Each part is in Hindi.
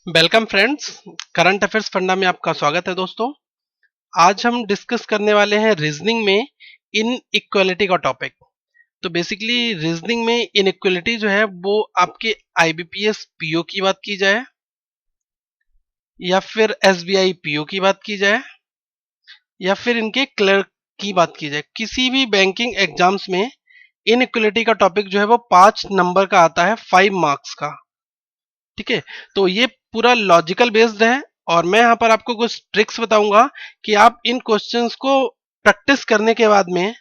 Welcome friends, current affairs funda में आपका स्वागत है दोस्तों। आज हम डिस्कस करने वाले हैं रीजनिंग में इनइक्वालिटी का टॉपिक। तो बेसिकली रीजनिंग में इनइक्वालिटी जो है वो आपके आईबीपीएस पीओ की बात की जाए या फिर एसबीआई पीओ की बात की जाए या फिर इनके क्लर्क की बात की जाए, किसी भी बैंकिंग एग्जाम्स में इनइक्वालिटी का टॉपिक जो है वो 5 नंबर का आता है, 5 मार्क्स का। ठीक है, तो ये पूरा लॉजिकल बेस्ड है और मैं यहाँ पर आपको कुछ ट्रिक्स बताऊंगा कि आप इन क्वेश्चंस को प्रैक्टिस करने के बाद में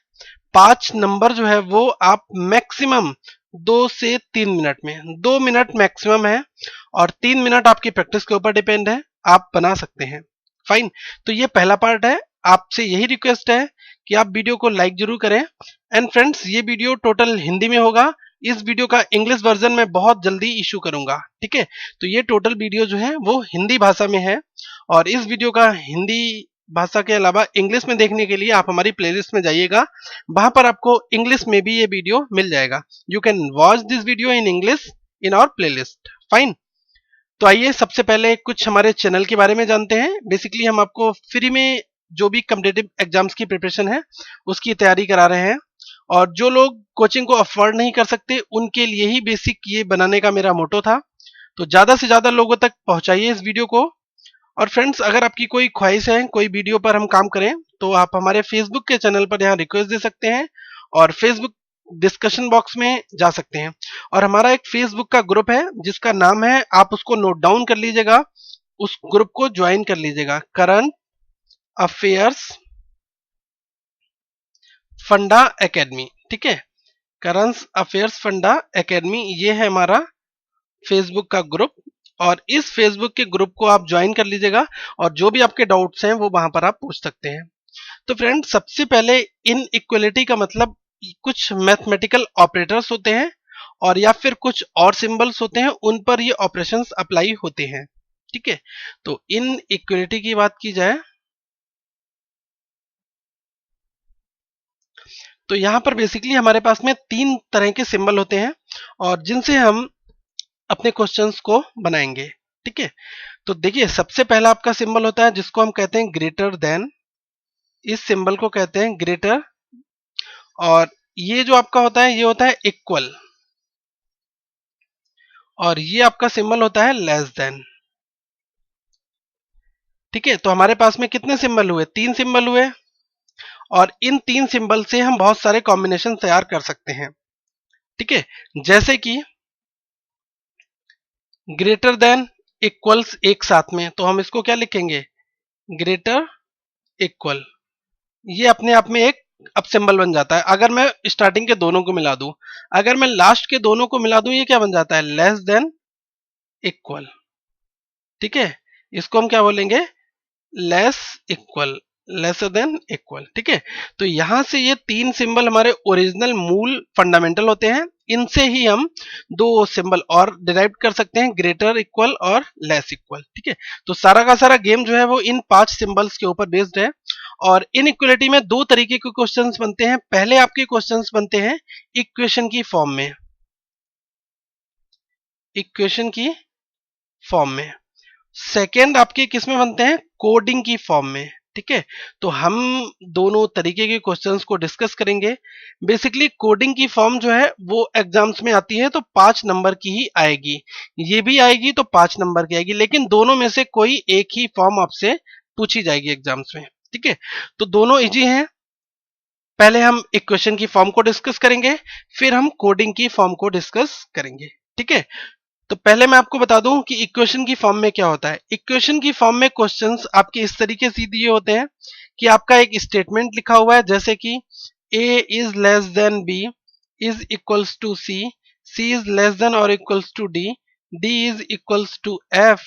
5 नंबर जो है वो आप मैक्सिमम 2 से 3 मिनट में, 2 मिनट मैक्सिमम है और 3 मिनट आपकी प्रैक्टिस के ऊपर डिपेंड है, आप बना सकते हैं। फाइन, तो ये पहला पार्ट है। आपसे यही रिक्वेस्ट है कि आप वीडियो को लाइक जरूर करें। एंड फ्रेंड्स, ये वीडियो टोटल हिंदी में होगा। इस वीडियो का इंग्लिश वर्जन में बहुत जल्दी इशू करूंगा। ठीक है, तो ये टोटल वीडियो जो है वो हिंदी भाषा में है और इस वीडियो का हिंदी भाषा के अलावा इंग्लिश में देखने के लिए आप हमारी प्लेलिस्ट में जाइएगा, वहां पर आपको इंग्लिश में भी ये वीडियो मिल जाएगा। You can watch this video in English in our playlist. Fine, तो आइए सबसे पहले कुछ हमारे चैनल के बारे में जानते हैं। बेसिकली हम आपको फ्री में जो भी कॉम्पिटिटिव एग्जाम्स की प्रिपरेशन है उसकी तैयारी करा रहे हैं और जो लोग कोचिंग को अफोर्ड नहीं कर सकते उनके लिए ही बेसिक ये बनाने का मेरा मोटो था। तो ज्यादा से ज्यादा लोगों तक पहुंचाइए इस वीडियो को। और फ्रेंड्स, अगर आपकी कोई ख्वाहिश है कोई वीडियो पर हम काम करें तो आप हमारे फेसबुक के चैनल पर यहाँ रिक्वेस्ट दे सकते हैं और फेसबुक डिस्कशन बॉक्स में जा सकते हैं। और हमारा एक फेसबुक का ग्रुप है जिसका नाम है, आप उसको नोट डाउन कर लीजिएगा, उस ग्रुप को ज्वाइन कर लीजिएगा, करंट अफेयर्स फंडा एकेडमी। ठीक है, करंट अफेयर्स फंडा एकेडमी, ये है हमारा फेसबुक का ग्रुप और इस फेसबुक के ग्रुप को आप ज्वाइन कर लीजिएगा और जो भी आपके डाउट्स हैं वो वहां पर आप पूछ सकते हैं। तो फ्रेंड, सबसे पहले इनइक्वालिटी का मतलब कुछ मैथमेटिकल ऑपरेटर्स होते हैं और या फिर कुछ और सिंबल्स होते हैं, उन पर ये ऑपरेशंस अप्लाई होते हैं। ठीक है, तो इनइक्वालिटी की बात की जाए तो यहां पर बेसिकली हमारे पास में 3 तरह के सिंबल होते हैं और जिनसे हम अपने क्वेश्चंस को बनाएंगे। ठीक है, तो देखिए सबसे पहला आपका सिंबल होता है जिसको हम कहते हैं ग्रेटर देन। इस सिंबल को कहते हैं ग्रेटर। और ये जो आपका होता है ये होता है इक्वल और ये आपका सिंबल होता है लेस देन। ठीक है, तो हमारे पास में कितने सिंबल हुए? 3 सिंबल हुए और इन 3 सिंबल से हम बहुत सारे कॉम्बिनेशन तैयार कर सकते हैं। ठीक है, जैसे कि ग्रेटर देन इक्वल्स एक साथ में, तो हम इसको क्या लिखेंगे? Greater equal. ये अपने आप में एक अब सिंबल बन जाता है। अगर मैं स्टार्टिंग के दोनों को मिला दूं, अगर मैं लास्ट के दोनों को मिला दूं, ये क्या बन जाता है? Less than equal. ठीक है, इसको हम क्या बोलेंगे? Less equal, lesser than equal. ठीक है, तो यहां से ये 3 सिंबल हमारे ओरिजिनल मूल फंडामेंटल होते हैं। इनसे ही हम 2 सिंबल और डिराइव कर सकते हैं, ग्रेटर इक्वल और लेस इक्वल। ठीक है, तो सारा का सारा गेम जो है वो इन 5 सिंबल्स के ऊपर बेस्ड है। और इनइक्वालिटी में 2 तरीके के क्वेश्चंस बनते हैं। पहले आपके क्वेश्चंस बनते हैं इक्वेशन की फॉर्म में, इक्वेशन की फॉर्म में। सेकेंड आपके किस में बनते हैं? कोडिंग की फॉर्म में। ठीक है, तो हम दोनों तरीके के क्वेश्चंस को डिस्कस करेंगे। बेसिकली कोडिंग की फॉर्म जो है वो एग्जाम्स में आती है तो 5 नंबर की ही आएगी, ये भी आएगी तो 5 नंबर की आएगी, लेकिन दोनों में से कोई एक ही फॉर्म आपसे पूछी जाएगी एग्जाम्स में। ठीक है, तो दोनों इजी हैं। पहले हम इक्वेशन की फॉर्म को डिस्कस करेंगे, फिर हम कोडिंग की फॉर्म को डिस्कस करेंगे। ठीक है, तो पहले मैं आपको बता दूं कि इक्वेशन की फॉर्म में क्या होता है। इक्वेशन की फॉर्म में क्वेश्चंस आपके इस तरीके से दिए होते हैं कि आपका एक स्टेटमेंट लिखा हुआ है, जैसे कि a is less than b is equals to c, c is less than or equals to d, d is equals to f,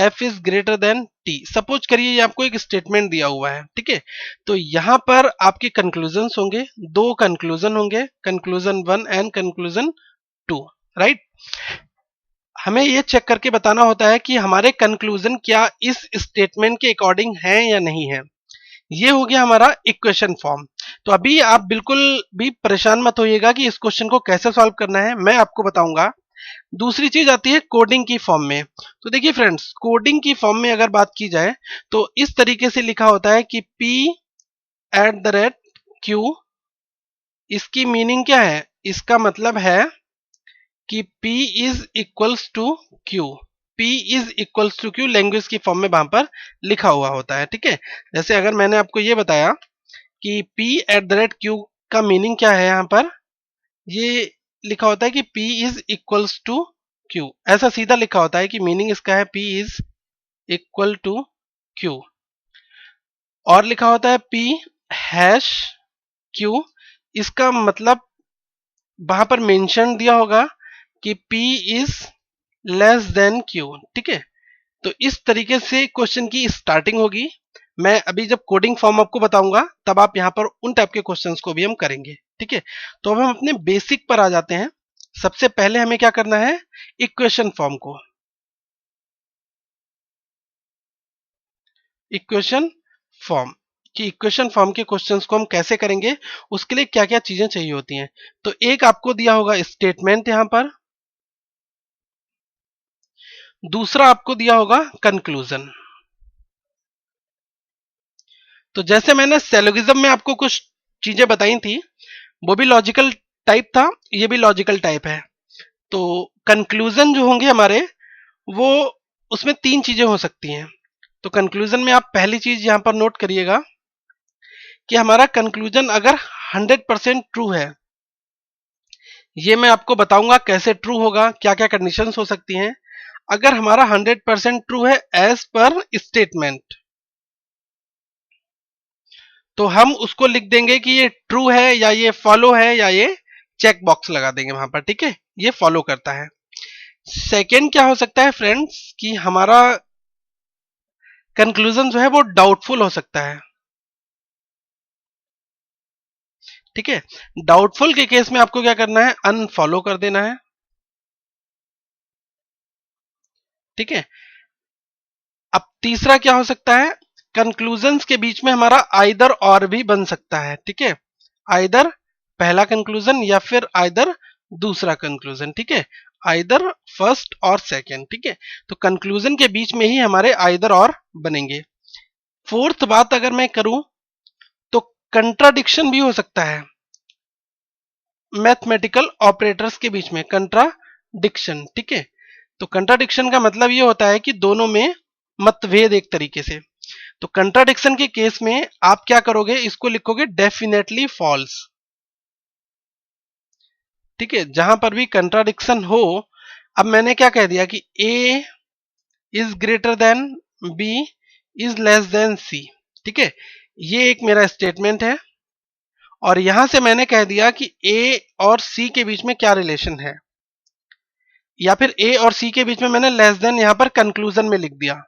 f is greater than t। Suppose करिए ये आपको एक स्टेटमेंट दिया हुआ है। ठीक है, तो यहां पर आपके कंक्लूजन होंगे, 2 कंक्लूजन होंगे, कंक्लूजन 1 एंड कंक्लूजन 2। राइट, हमें ये चेक करके बताना होता है कि हमारे कंक्लूजन क्या इस स्टेटमेंट के अकॉर्डिंग है या नहीं है। ये हो गया हमारा इक्वेशन फॉर्म। तो अभी आप बिल्कुल भी परेशान मत होइएगा कि इस क्वेश्चन को कैसे सॉल्व करना है, मैं आपको बताऊंगा। दूसरी चीज आती है कोडिंग की फॉर्म में। तो देखिए फ्रेंड्स, कोडिंग की फॉर्म में अगर बात की जाए तो इस तरीके से लिखा होता है कि P@Q। इसकी मीनिंग क्या है? इसका मतलब है कि P is equals to Q। P is equals to Q language की फॉर्म में वहां पर लिखा हुआ होता है, ठीक है। जैसे अगर मैंने आपको ये बताया कि P@Q का मीनिंग क्या है, यहां पर ये लिखा होता है कि P is equals to Q। ऐसा सीधा लिखा होता है कि मीनिंग इसका है P is equal to Q। और लिखा होता है P#Q। इसका मतलब वहां पर मेंशन दिया होगा कि P is less then Q, ठीक है। तो इस तरीके से क्वेश्चन की स्टार्टिंग होगी। मैं अभी जब कोडिंग फॉर्म आपको बताऊंगा तब आप यहां पर उन टाइप के क्वेश्चंस को भी हम करेंगे, ठीक है। तो अब हम अपने बेसिक पर आ जाते हैं। सबसे पहले हमें क्या करना है? इक्वेशन फॉर्म को, इक्वेशन फॉर्म कि इक्वेशन फॉर्म के क्वेश्चंस को हम कैसे करेंगे, उसके लिए क्या क्या चीजें चाहिए होती हैं। तो एक आपको दिया होगा स्टेटमेंट यहां पर, दूसरा आपको दिया होगा कंक्लूजन। तो जैसे मैंने सेलोगिज्म में आपको कुछ चीजें बताई थी, वो भी लॉजिकल टाइप था, ये भी लॉजिकल टाइप है। तो कंक्लूजन जो होंगे हमारे, वो उसमें तीन चीजें हो सकती हैं। तो कंक्लूजन में आप पहली चीज यहां पर नोट करिएगा कि हमारा कंक्लूजन अगर 100% ट्रू है, ये मैं आपको बताऊंगा कैसे ट्रू होगा, क्या क्या कंडीशंस हो सकती हैं। अगर हमारा 100% ट्रू है एज पर स्टेटमेंट, तो हम उसको लिख देंगे कि ये ट्रू है या ये फॉलो है, या ये चेक बॉक्स लगा देंगे वहां पर, ठीक है। ये फॉलो करता है। सेकेंड क्या हो सकता है फ्रेंड्स, कि हमारा कंक्लूजन जो है वो डाउटफुल हो सकता है, ठीक है। डाउटफुल के केस में आपको क्या करना है? अनफॉलो कर देना है, ठीक है। अब तीसरा क्या हो सकता है? कंक्लूजन्स के बीच में हमारा आइदर और भी बन सकता है, ठीक है। आइदर पहला कंक्लूजन या फिर आइदर दूसरा कंक्लूजन, ठीक है। आइदर फर्स्ट और सेकंड, ठीक है। तो कंक्लूजन के बीच में ही हमारे आइदर और बनेंगे। फोर्थ बात अगर मैं करूं तो कंट्राडिक्शन भी हो सकता है मैथमेटिकल ऑपरेटर्स के बीच में, कंट्राडिक्शन, ठीक है। तो कंट्राडिक्शन का मतलब ये होता है कि दोनों में मतभेद एक तरीके से। तो कंट्राडिक्शन के केस में आप क्या करोगे? इसको लिखोगे डेफिनेटली फॉल्स, ठीक है। जहां पर भी कंट्राडिक्शन हो, अब मैंने क्या कह दिया कि A is greater than B is less than C, ठीक है। ये एक मेरा स्टेटमेंट है, और यहां से मैंने कह दिया कि ए और सी के बीच में क्या रिलेशन है, या फिर ए और सी के बीच में मैंने लेस देन यहां पर कंक्लूजन में लिख दिया।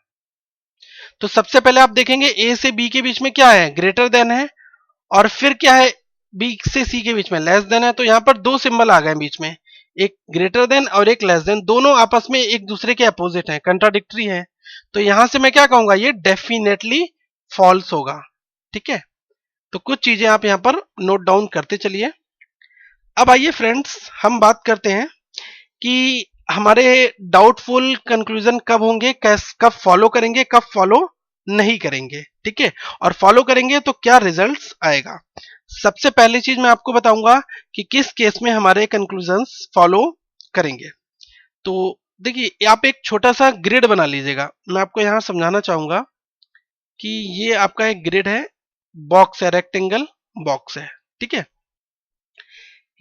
तो सबसे पहले आप देखेंगे ए से बी के बीच में क्या है? ग्रेटर देन है। और फिर क्या है? बी से सी के बीच में लेस देन है। तो यहां पर दो सिंबल आ गए बीच में, एक ग्रेटर देन और एक लेस देन, दोनों आपस में एक दूसरे के अपोजिट हैं, कंट्राडिक्टरी है। तो यहां से मैं क्या कहूंगा? ये डेफिनेटली फॉल्स होगा, ठीक है। तो कुछ चीजें आप यहां पर नोट डाउन करते चलिए। अब आइए फ्रेंड्स, हम बात करते हैं कि हमारे डाउटफुल कंक्लूजन कब होंगे, कब फॉलो करेंगे, कब फॉलो नहीं करेंगे, ठीक है। और फॉलो करेंगे तो क्या रिजल्ट्स आएगा। सबसे पहली चीज मैं आपको बताऊंगा कि किस केस में हमारे कंक्लूजन्स फॉलो करेंगे। तो देखिए, आप एक छोटा सा ग्रिड बना लीजिएगा। मैं आपको यहां समझाना चाहूंगा कि ये आपका एक ग्रिड है, बॉक्स है, रेक्टेंगल बॉक्स है, ठीक है।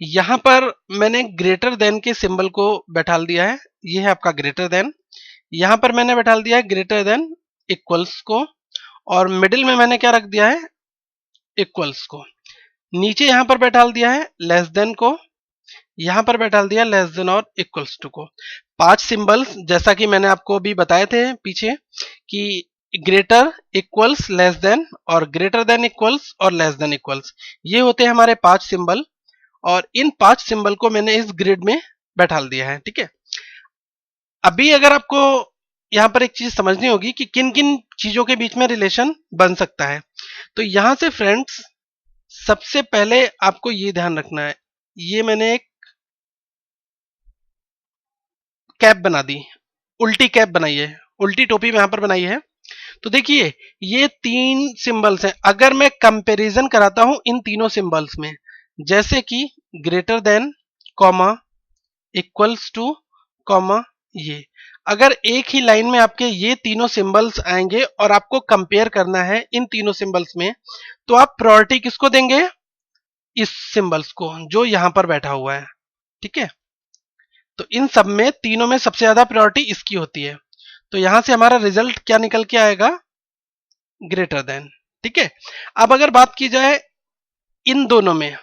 यहां पर मैंने ग्रेटर देन के सिंबल को बैठाल दिया है, ये है आपका ग्रेटर देन। यहां पर मैंने बैठाल दिया है ग्रेटर देन इक्वल्स को, और मिडिल में मैंने क्या रख दिया है? इक्वल्स को। नीचे यहां पर बैठाल दिया है लेस देन को, यहां पर बैठाल दिया less than or equals to को। पांच सिंबल्स, जैसा कि मैंने आपको अभी बताए थे पीछे कि ग्रेटर, इक्वल्स, लेस देन और ग्रेटर देन इक्वल्स और लेस देन इक्वल्स, ये होते हैं हमारे पांच सिंबल। और इन पांच सिंबल को मैंने इस ग्रिड में बैठाल दिया है, ठीक है। अभी अगर आपको यहां पर एक चीज समझनी होगी कि किन किन चीजों के बीच में रिलेशन बन सकता है। तो यहां से फ्रेंड्स, सबसे पहले आपको ये ध्यान रखना है, ये मैंने एक कैप बना दी, उल्टी कैप बनाई है, उल्टी टोपी यहां पर बनाई है। तो देखिए ये तीन सिंबल्स हैं, अगर मैं कंपैरिजन कराता हूं इन तीनों सिंबल्स में, जैसे कि greater than, comma, equals to, comma, ये अगर एक ही लाइन में आपके ये तीनों सिंबल्स आएंगे और आपको कंपेयर करना है इन तीनों सिंबल्स में, तो आप प्रायोरिटी किसको देंगे? इस सिंबल्स को जो यहां पर बैठा हुआ है, ठीक है। तो इन सब में तीनों में सबसे ज्यादा प्रायोरिटी इसकी होती है। तो यहां से हमारा रिजल्ट क्या निकल के आएगा? ग्रेटर देन, ठीक है। अब अगर बात की जाए इन दोनों में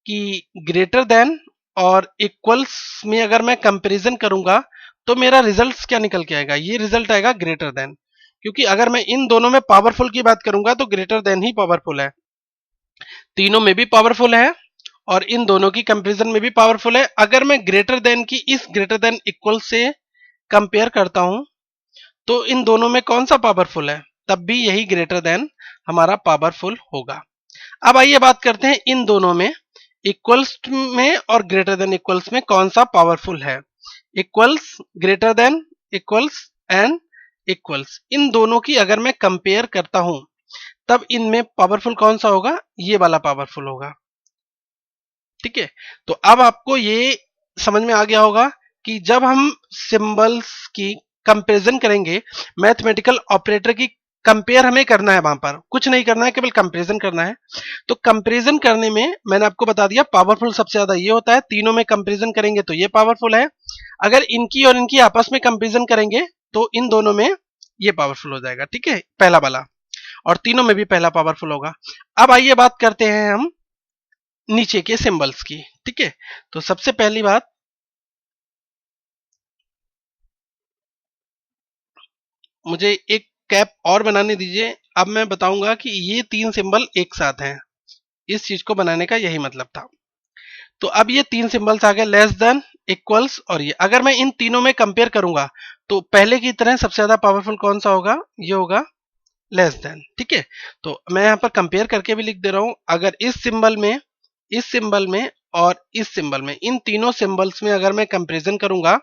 कि ग्रेटर देन और इक्वल्स में अगर मैं कंपैरिजन करूंगा तो मेरा रिजल्ट क्या निकल के आएगा? ये रिजल्ट आएगा ग्रेटर देन, क्योंकि अगर मैं इन दोनों में पावरफुल की बात करूंगा तो ग्रेटर देन ही पावरफुल है, तीनों में भी पावरफुल है और इन दोनों की कंपैरिजन में भी पावरफुल है। अगर मैं ग्रेटर देन की इस ग्रेटर देन इक्वल से कंपेयर करता हूं तो इन दोनों में कौन सा पावरफुल है? तब भी यही ग्रेटर देन हमारा पावरफुल होगा। अब आइए बात करते हैं इन दोनों में इक्वल्स में और ग्रेटर देन इक्वल्स में कौन सा पावरफुल है। Equals, greater than, equals and equals, इन दोनों की अगर मैं कंपेयर करता हूं तब इनमें पावरफुल कौन सा होगा? ये वाला पावरफुल होगा, ठीक है। तो अब आपको ये समझ में आ गया होगा कि जब हम सिंबल्स की कंपैरिजन करेंगे, मैथमेटिकल ऑपरेटर की कंपेयर हमें करना है, वहां पर कुछ नहीं करना है, केवल कंपैरिजन करना है। तो कंपैरिजन करने में मैंने आपको बता दिया पावरफुल सबसे ज्यादा ये होता है, तीनों में कंपैरिजन करेंगे तो ये पावरफुल है। अगर इनकी और इनकी आपस में कंपैरिजन करेंगे तो इन दोनों में ये पावरफुल हो जाएगा, ठीक है, पहला वाला, और तीनों में भी पहला पावरफुल होगा। अब आइए बात करते हैं हम नीचे के सिंबल्स की, ठीक है। तो सबसे पहली बात, मुझे एक कैप और बनाने दीजिए। अब मैं बताऊंगा कि ये तीन सिंबल एक साथ हैं, इस चीज को बनाने का यही मतलब था। तो अब ये तीन सिंबल्स आ गए, लेस देन, इक्वल्स और ये। अगर मैं इन तीनों में कंपेयर करूंगा तो पहले की तरह सबसे ज्यादा पावरफुल कौन सा होगा? ये होगा लेस देन, ठीक है। तो मैं यहां पर कंपेयर करके भी लिख दे रहा हूं, अगर इस सिंबल में, इस सिंबल में और इस सिंबल में, इन तीनों सिंबल्स में अगर मैं कंपैरिजन करूंगा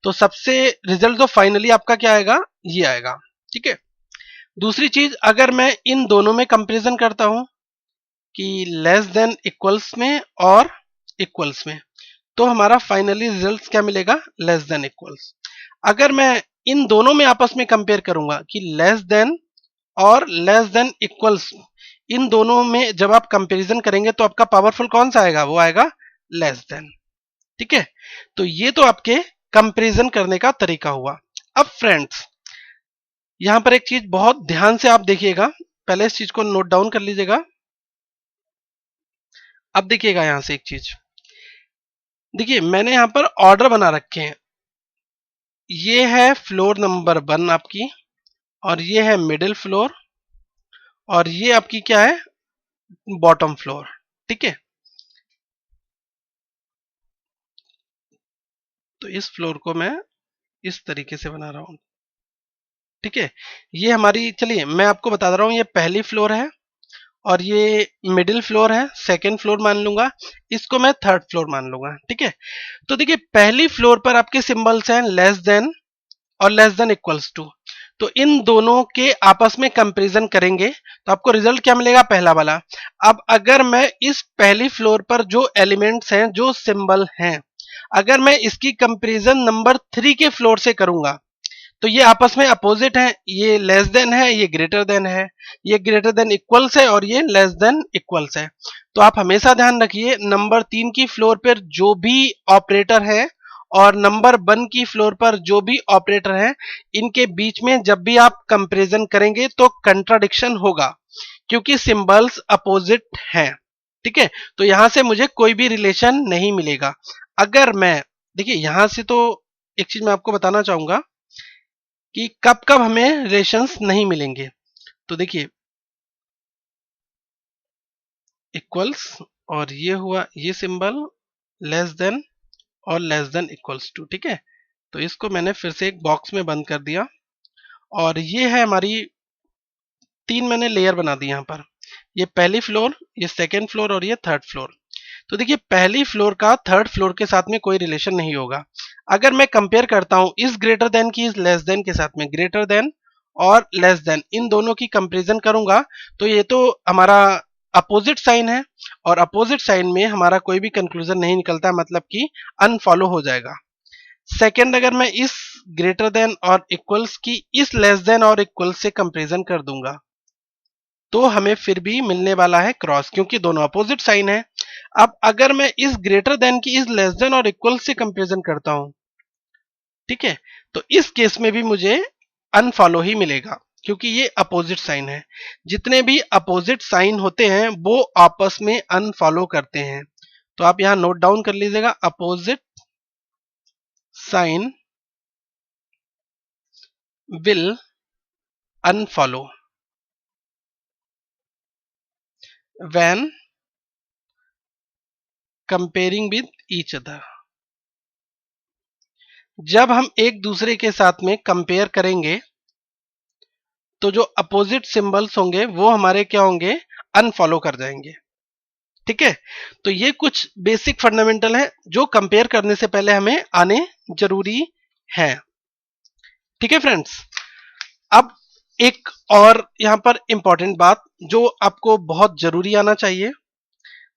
तो सबसे रिजल्ट तो फाइनली आपका क्या आएगा? ये आएगा, ठीक है। दूसरी चीज, अगर मैं इन दोनों में कंपैरिजन करता हूं कि लेस देन इक्वल्स में और इक्वल्स में, तो हमारा फाइनली रिजल्ट क्या मिलेगा? Less than equals. अगर मैं इन दोनों में आपस में कंपेयर करूंगा कि लेस देन और लेस देन इक्वल्स, इन दोनों में जब आप कंपैरिजन करेंगे तो आपका पावरफुल कौन सा आएगा? वो आएगा लेस देन, ठीक है। तो ये तो आपके कंपैरिजन करने का तरीका हुआ। अब फ्रेंड्स, यहां पर एक चीज बहुत ध्यान से आप देखिएगा, पहले इस चीज को नोट डाउन कर लीजिएगा। अब देखिएगा यहां से एक चीज, देखिए मैंने यहां पर ऑर्डर बना रखे हैं, ये है फ्लोर नंबर 1 आपकी, और ये है मिडिल फ्लोर, और ये आपकी क्या है? बॉटम फ्लोर, ठीक है। तो इस फ्लोर को मैं इस तरीके से बना रहा हूं, ठीक है। ये हमारी, चलिए मैं आपको बता रहा हूं, ये पहली फ्लोर है और ये मिडिल फ्लोर है, सेकंड फ्लोर मान लूंगा, इसको मैं थर्ड फ्लोर मान लूंगा, ठीक है। तो देखिए पहली फ्लोर पर आपके सिंबल्स हैं लेस देन और लेस देन इक्वल्स टू, तो इन दोनों के आपस में कंपैरिजन करेंगे तो आपको रिजल्ट क्या मिलेगा? पहला वाला। अब अगर मैं इस पहली फ्लोर पर जो एलिमेंट्स हैं, जो सिंबल हैं, अगर मैं इसकी कंपैरिजन नंबर 3 के फ्लोर से करूंगा तो ये आपस में अपोजिट है, ये लेस देन है, ये ग्रेटर देन है, ये ग्रेटर देन इक्वल्स है और ये लेस देन इक्वल्स है। तो आप हमेशा ध्यान रखिए, नंबर 3 की फ्लोर पर जो भी ऑपरेटर है और नंबर 1 की फ्लोर पर जो भी ऑपरेटर है, इनके बीच में जब भी आप कंपैरिजन करेंगे तो कंट्राडिक्शन होगा, क्योंकि सिंबल्स अपोजिट हैं, ठीक है। तो यहां से मुझे कोई भी रिलेशन नहीं मिलेगा। अगर मैं, देखिए यहां से तो एक चीज मैं आपको बताना चाहूंगा कि कब कब हमें रिलेशंस नहीं मिलेंगे। तो देखिए इक्वल्स और ये हुआ ये सिंबल लेस देन और लेस देन इक्वल्स टू, ठीक है। तो इसको मैंने फिर से एक बॉक्स में बंद कर दिया, और ये है हमारी तीन मैंने लेयर बना दी यहां पर, ये पहली फ्लोर, ये सेकेंड फ्लोर और ये थर्ड फ्लोर। तो देखिए पहली फ्लोर का थर्ड फ्लोर के साथ में कोई रिलेशन नहीं होगा। अगर मैं कंपेयर करता हूं इज ग्रेटर देन की इज लेस देन के साथ में, ग्रेटर देन और लेस देन इन दोनों की कंपैरिजन करूंगा तो ये तो हमारा अपोजिट साइन है और अपोजिट साइन में हमारा कोई भी कंक्लूजन नहीं निकलता, मतलब कि अनफॉलो हो जाएगा। सेकंड, अगर मैं इस ग्रेटर देन और इक्वल्स की इस लेस देन और इक्वल से कंपैरिजन कर दूंगा तो हमें फिर भी मिलने वाला है क्रॉस, क्योंकि दोनों अपोजिट साइन है। अब अगर मैं इस ग्रेटर देन की इस लेस देन और इक्वल से कंपैरिजन करता हूं, ठीक है, तो इस केस में भी मुझे अनफॉलो ही मिलेगा क्योंकि ये अपोजिट साइन है। जितने भी अपोजिट साइन होते हैं वो आपस में अनफॉलो करते हैं। तो आप यहां नोट डाउन कर लीजिएगा, opposite sign will unfollow when comparing with each other. जब हम एक दूसरे के साथ में कंपेयर करेंगे तो जो अपोजिट सिंबल्स होंगे वो हमारे क्या होंगे, अनफॉलो कर जाएंगे। ठीक है, तो ये कुछ बेसिक फंडामेंटल है जो कंपेयर करने से पहले हमें आने जरूरी है। ठीक है फ्रेंड्स, अब एक और यहां पर इंपॉर्टेंट बात जो आपको बहुत जरूरी आना चाहिए,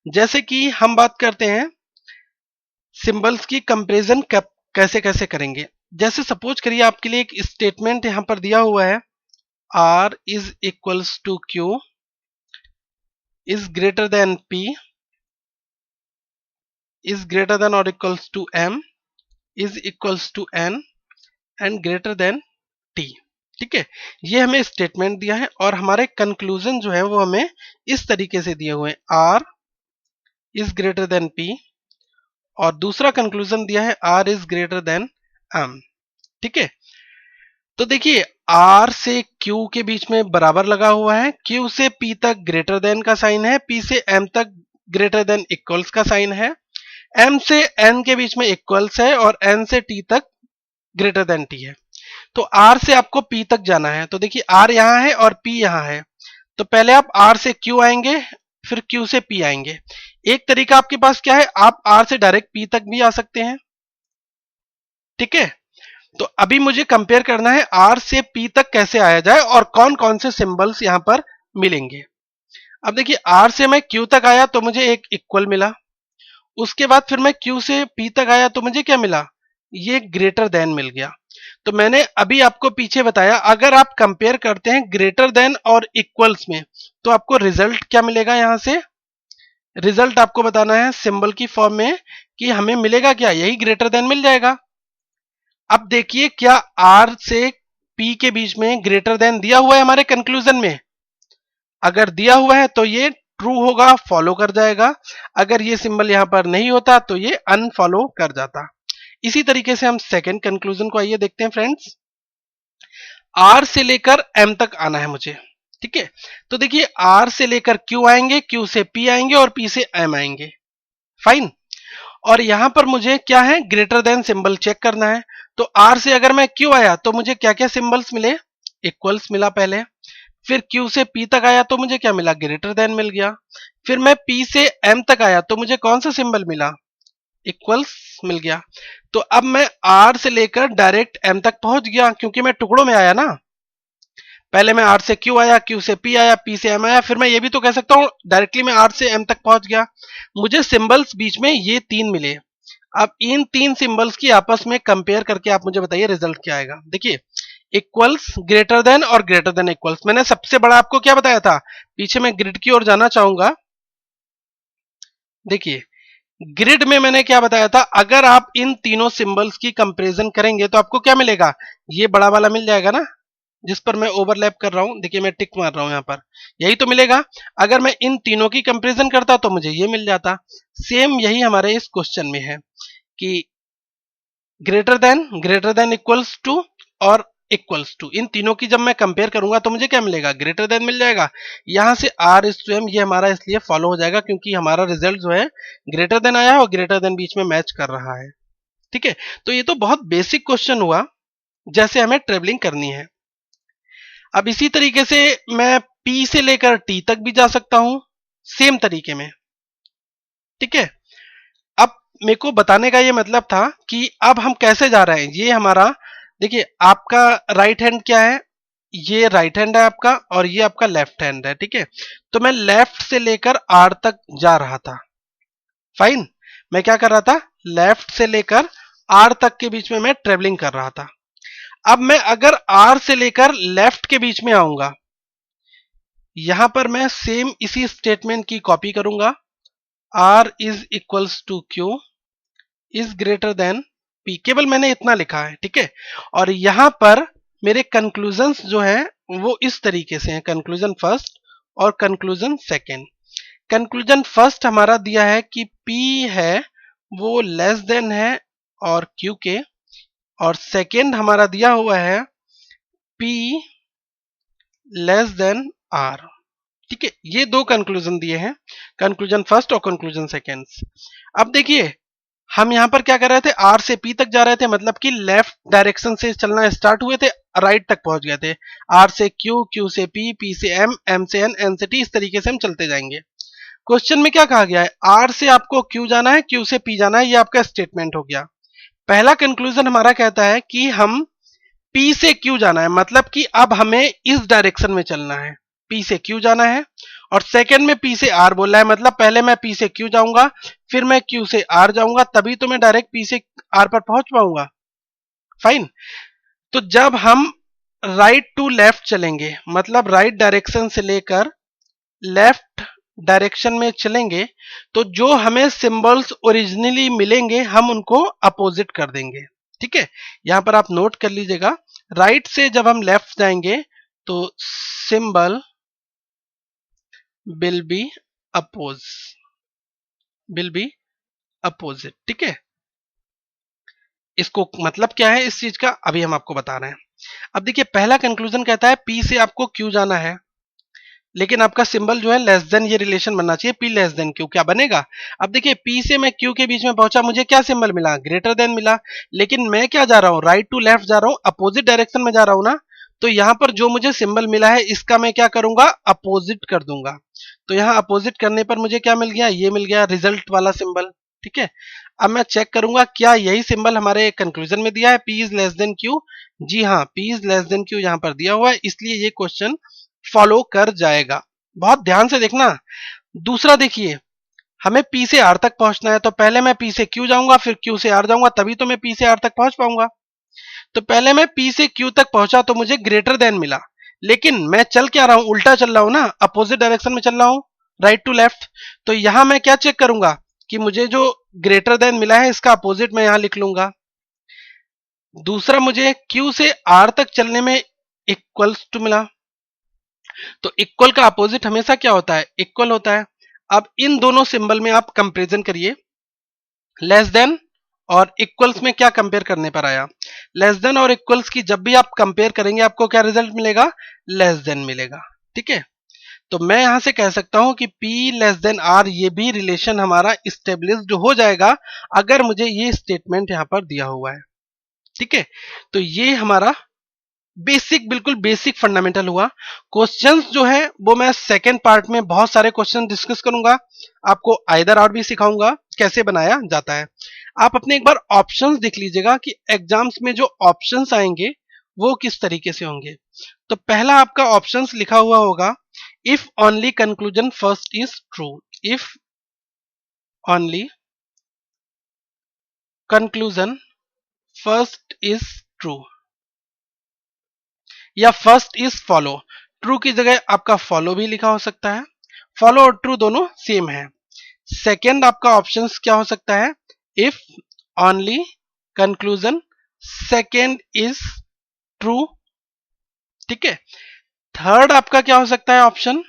जैसे कि हम बात करते हैं सिंबल्स की कंपैरिजन कैसे कैसे करेंगे। जैसे सपोज करिए आपके लिए एक स्टेटमेंट यहां पर दिया हुआ है, R is equals to Q is greater than P is greater than or equals to M is equals to N and greater than T। ठीक है, ये हमें स्टेटमेंट दिया है और हमारे कंक्लूजन जो है वो हमें इस तरीके से दिए हुए हैं, R is greater than P और दूसरा कंक्लूजन दिया है R is greater than M। ठीक है, तो देखिए R से Q के बीच में बराबर लगा हुआ है, Q से P तक ग्रेटर देन का साइन है, P से M तक ग्रेटर देन इक्वल्स का साइन है, M से N के बीच में इक्वल्स है और N से T तक ग्रेटर देन T है। तो R से आपको P तक जाना है, तो देखिए R यहां है और P यहां है, तो पहले आप R से Q आएंगे फिर Q से P आएंगे। एक तरीका आपके पास क्या है, आप R से डायरेक्ट P तक भी आ सकते हैं। ठीक है, तो अभी मुझे कंपेयर करना है R से P तक कैसे आया जाए और कौन कौन से सिंबल्स यहां पर मिलेंगे। अब देखिए R से मैं Q तक आया तो मुझे एक इक्वल मिला, उसके बाद फिर मैं Q से P तक आया तो मुझे क्या मिला, ये ग्रेटर देन मिल गया। तो मैंने अभी आपको पीछे बताया अगर आप कंपेयर करते हैं ग्रेटर देन और इक्वल्स में तो आपको रिजल्ट क्या मिलेगा, यहां से रिजल्ट आपको बताना है सिंबल की फॉर्म में कि हमें मिलेगा क्या, यही ग्रेटर देन मिल जाएगा। अब देखिए क्या R से P के बीच में ग्रेटर देन दिया हुआ है हमारे कंक्लूजन में, अगर दिया हुआ है तो ये ट्रू होगा, फॉलो कर जाएगा, अगर ये सिंबल यहां पर नहीं होता तो ये अनफॉलो कर जाता। इसी तरीके से हम सेकंड कंक्लूजन को आइए देखते हैं फ्रेंड्स। R से लेकर M तक आना है मुझे, ठीक है, तो देखिए R से लेकर Q आएंगे, Q से P आएंगे और P से M आएंगे, फाइन। और यहां पर मुझे क्या है, ग्रेटर देन सिंबल चेक करना है। तो R से अगर मैं Q आया तो मुझे क्या क्या सिंबल्स मिले, इक्वल्स मिला पहले, फिर Q से P तक आया तो मुझे क्या मिला, ग्रेटर देन मिल गया, फिर मैं P से M तक आया तो मुझे कौन सा सिंबल मिला, इक्वल्स मिल गया। तो अब मैं R से लेकर डायरेक्ट M तक पहुंच गया क्योंकि मैं टुकड़ों में आया ना, पहले मैं R से Q आया, Q से P आया, P से M आया, फिर मैं ये भी तो कह सकता हूं डायरेक्टली मैं R से M तक पहुंच गया। मुझे सिंबल्स बीच में ये तीन मिले, अब इन तीन सिंबल्स की आपस में कंपेयर करके आप मुझे बताइए रिजल्ट क्या आएगा। देखिए इक्वल्स, ग्रेटर देन और ग्रेटर देन इक्वल्स, मैंने सबसे बड़ा आपको क्या बताया था, पीछे मैं ग्रिड की ओर जाना चाहूंगा। देखिए ग्रिड में मैंने क्या बताया था, अगर आप इन तीनों सिंबल्स की कंपैरिजन करेंगे तो आपको क्या मिलेगा, ये बड़ा वाला मिल जाएगा ना जिस पर मैं ओवरलैप कर रहा हूं, देखिए मैं टिक मार रहा हूं यहां पर, यही तो मिलेगा। अगर मैं इन तीनों की कंपैरिजन करता तो मुझे ये मिल जाता। सेम यही हमारे इस क्वेश्चन में है कि ग्रेटर देन इक्वल्स टू और इक्वल्स टू, इन तीनों की जब मैं कंपेयर करूंगा तो मुझे क्या मिलेगा, ग्रेटर देन मिल जाएगा। यहां से R इज टू M ये हमारा इसलिए फॉलो हो जाएगा क्योंकि हमारा रिजल्ट जो है ग्रेटर देन आया है और ग्रेटर देन बीच में मैच कर रहा है। ठीक है, तो ये तो बहुत बेसिक क्वेश्चन हुआ जैसे हमें ट्रेवलिंग करनी है। अब इसी तरीके से मैं P से लेकर T तक भी जा सकता हूं सेम तरीके में। ठीक है, अब मेरे को बताने का ये मतलब था कि अब हम कैसे जा रहे हैं। ये हमारा देखिए, आपका राइट हैंड क्या है, ये राइट हैंड है आपका और ये आपका लेफ्ट हैंड है, ठीक है। तो मैं लेफ्ट से लेकर आर तक जा रहा था। फाइन, मैं क्या कर रहा था, लेफ्ट से लेकर आर तक के बीच में मैं ट्रेवलिंग कर रहा था। अब मैं अगर आर से लेकर लेफ्ट के बीच में आऊंगा, यहां पर मैं सेम इसी स्टेटमेंट की कॉपी करूंगा। R is equals to Q is greater than P, केवल मैंने इतना लिखा है, ठीक है। और यहां पर मेरे कंक्लूजन्स जो है वो इस तरीके से हैं, कंक्लूजन फर्स्ट और कंक्लूजन सेकेंड। कंक्लूजन फर्स्ट हमारा दिया है कि P है वो लेस देन है और Q के, और सेकेंड हमारा दिया हुआ है P लेस देन R, ठीक है। ये दो कंक्लूजन दिए हैं, कंक्लूजन फर्स्ट और कंक्लूजन सेकेंड। अब देखिए, हम यहां पर क्या कर रहे थे, आर से पी तक जा रहे थे, मतलब कि लेफ्ट डायरेक्शन से चलना स्टार्ट हुए थे, राइट तक पहुंच गए थे। आर से क्यू, क्यू से पी, पी से एम, एम से एन, एन से टी, इस तरीके से हम चलते जाएंगे। क्वेश्चन में क्या कहा गया है, आर से आपको क्यू जाना है, क्यू से पी जाना है, ये आपका स्टेटमेंट हो गया। पहला कंक्लूजन हमारा कहता है कि हम पी से क्यू जाना है, मतलब कि अब हमें इस डायरेक्शन में चलना है, पी से क्यू जाना है। और सेकंड में पी से आर बोल रहा है, मतलब पहले मैं पी से क्यू जाऊंगा, फिर मैं क्यू से आर जाऊंगा, तभी तो मैं डायरेक्ट पी से आर पर पहुंच पाऊंगा। फाइन, तो जब हम राइट टू लेफ्ट चलेंगे, मतलब राइट डायरेक्शन से लेकर लेफ्ट डायरेक्शन में चलेंगे, तो जो हमें सिंबल्स ओरिजिनली मिलेंगे हम उनको अपोजिट कर देंगे, ठीक है। यहां पर आप नोट कर लीजिएगा, राइट से जब हम लेफ्ट जाएंगे तो symbol will be oppose, will be opposite, ठीक है। इसको मतलब क्या है इस चीज का, अभी हम आपको बता रहे हैं। अब देखिए, पहला कंक्लूजन कहता है पी से आपको क्यू जाना है, लेकिन आपका सिंबल जो है लेस देन, ये रिलेशन बनना चाहिए, पी लेस देन क्यू, क्या बनेगा। अब देखिए, पी से मैं क्यू के बीच में पहुंचा, मुझे क्या सिंबल मिला, ग्रेटर देन मिला। लेकिन मैं क्या जा रहा हूं, राइट टू लेफ्ट जा रहा हूं, अपोजिट डायरेक्शन में जा रहा हूं ना, तो यहां पर जो मुझे सिंबल मिला है इसका मैं क्या करूंगा, अपोजिट कर दूंगा। तो यहां अपोजिट करने पर मुझे क्या मिल गया, ये मिल गया रिजल्ट वाला सिंबल, ठीक है। अब मैं चेक करूंगा क्या यही सिंबल हमारे कंक्लूजन में दिया है, P is less than Q. जी हाँ, P is less than Q यहां पर दिया हुआ है, इसलिए ये क्वेश्चन फॉलो कर जाएगा। बहुत ध्यान से देखना। दूसरा देखिए, हमें पी से आर तक पहुंचना है, तो पहले मैं पी से क्यू जाऊंगा, फिर क्यू से आर जाऊंगा, तभी तो मैं पी से आर तक पहुंच पाऊंगा। तो पहले मैं पी से क्यू तक पहुंचा तो मुझे ग्रेटर देन मिला, लेकिन मैं चल क्या रहा हूं, उल्टा चल रहा हूं ना, अपोजिट डायरेक्शन में चल रहा हूं, राइट टू लेफ्ट। तो यहां मैं क्या चेक करूंगा कि मुझे जो ग्रेटर देन मिला है इसका अपोजिट मैं यहां लिख लूंगा। दूसरा, मुझे क्यू से आर तक चलने में इक्वल्स टू मिला, तो इक्वल का अपोजिट हमेशा क्या होता है, इक्वल होता है। अब इन दोनों सिंबल में आप कंपैरिजन करिए, लेस देन और इक्वल्स में क्या कंपेयर करने पर आया, लेस देन और इक्वल्स की जब भी आप कंपेयर करेंगे आपको क्या रिजल्ट मिलेगा, लेस देन मिलेगा, ठीक है। तो मैं यहां से कह सकता हूं कि P लेस देन R, ये भी रिलेशन हमारा स्टेब्लिश्ड हो जाएगा अगर मुझे ये स्टेटमेंट यहां पर दिया हुआ है, ठीक है। तो ये हमारा बेसिक, बिल्कुल बेसिक फंडामेंटल हुआ। क्वेश्चंस जो है वो मैं सेकंड पार्ट में बहुत सारे क्वेश्चन डिस्कस करूंगा, आपको आइदर और भी सिखाऊंगा कैसे बनाया जाता है। आप अपने एक बार ऑप्शंस देख लीजिएगा कि एग्जाम्स में जो ऑप्शंस आएंगे वो किस तरीके से होंगे। तो पहला आपका ऑप्शंस लिखा हुआ होगा, if only conclusion first is true, if only conclusion first is true, या फर्स्ट इज फॉलो। ट्रू की जगह आपका फॉलो भी लिखा हो सकता है, फॉलो और ट्रू दोनों सेम है। सेकेंड आपका ऑप्शन क्या हो सकता है, if only conclusion second is true, ठीक है। थर्ड आपका क्या हो सकता है ऑप्शन,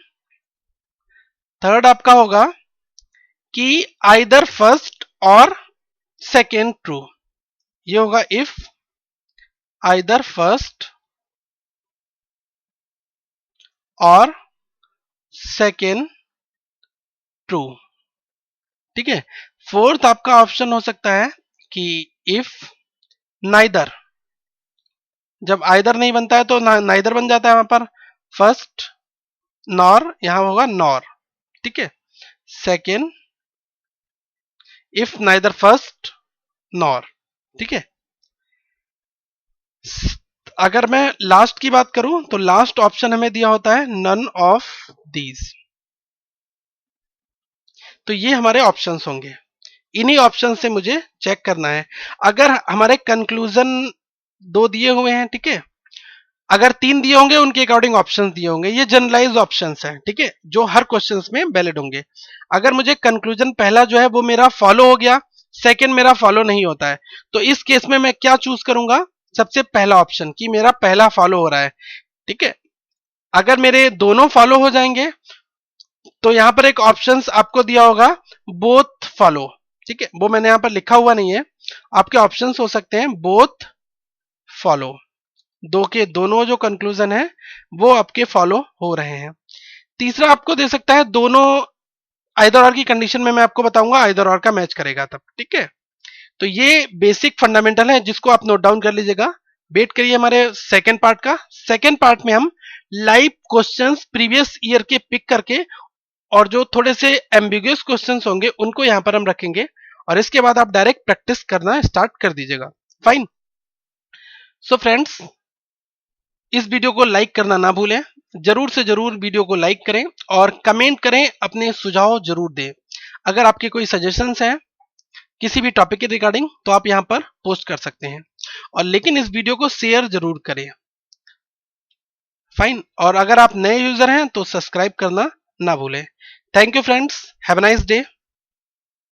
थर्ड आपका होगा कि आइदर फर्स्ट और सेकेंड ट्रू, ये होगा इफ आइदर फर्स्ट और सेकेंड ट्रू, ठीक है। फोर्थ आपका ऑप्शन हो सकता है कि इफ नाइदर, जब आइदर नहीं बनता है तो नाइदर बन जाता है वहां पर, फर्स्ट नॉर, यहां होगा नॉर, ठीक है। Second if neither first nor. ठीक है, अगर मैं लास्ट की बात करूं तो लास्ट ऑप्शन हमें दिया होता है नन ऑफ दीज। तो ये हमारे ऑप्शंस होंगे, इन्हीं ऑप्शन से मुझे चेक करना है। अगर हमारे कंक्लूजन दो दिए हुए हैं, ठीक है, अगर तीन दिए होंगे उनके अकॉर्डिंग ऑप्शंस दिए होंगे, ये जनरलाइज ऑप्शंस हैं, ठीक है, जो हर क्वेश्चंस में वैलिड होंगे। अगर मुझे कंक्लूजन पहला जो है वो मेरा फॉलो हो गया, सेकंड मेरा फॉलो नहीं होता है, तो इस केस में मैं क्या चूज करूंगा, सबसे पहला ऑप्शन कि मेरा पहला फॉलो हो रहा है। ठीक है, अगर मेरे दोनों फॉलो हो जाएंगे तो यहां पर एक ऑप्शंस आपको दिया होगा बोथ फॉलो। ठीक है, वो मैंने यहां पर लिखा हुआ नहीं है, आपके ऑप्शंस हो सकते हैं बोथ फॉलो, दो के दोनों जो कंक्लूजन है वो आपके फॉलो हो रहे हैं। तीसरा आपको दे सकता है दोनों आइदर और की कंडीशन में, मैं आपको बताऊंगा आइदर और का मैच करेगा तब। ठीक है, तो ये बेसिक फंडामेंटल है जिसको आप नोट डाउन कर लीजिएगा। वेट करिए हमारे सेकंड पार्ट का। सेकंड पार्ट में हम लाइव क्वेश्चंस प्रीवियस ईयर के पिक करके और जो थोड़े से एम्बिगुअस क्वेश्चंस होंगे उनको यहां पर हम रखेंगे, और इसके बाद आप डायरेक्ट प्रैक्टिस करना स्टार्ट कर दीजिएगा। फाइन। सो फ्रेंड्स, इस वीडियो को लाइक करना ना भूलें, जरूर से जरूर वीडियो को लाइक करें और कमेंट करें, अपने सुझाव जरूर दें। अगर आपके कोई सजेशंस हैं किसी भी टॉपिक के रिगार्डिंग तो आप यहां पर पोस्ट कर सकते हैं, और लेकिन इस वीडियो को शेयर जरूर करें। फाइन, और अगर आप नए यूजर हैं तो सब्सक्राइब करना ना भूलें। Thank you friends, have a nice day.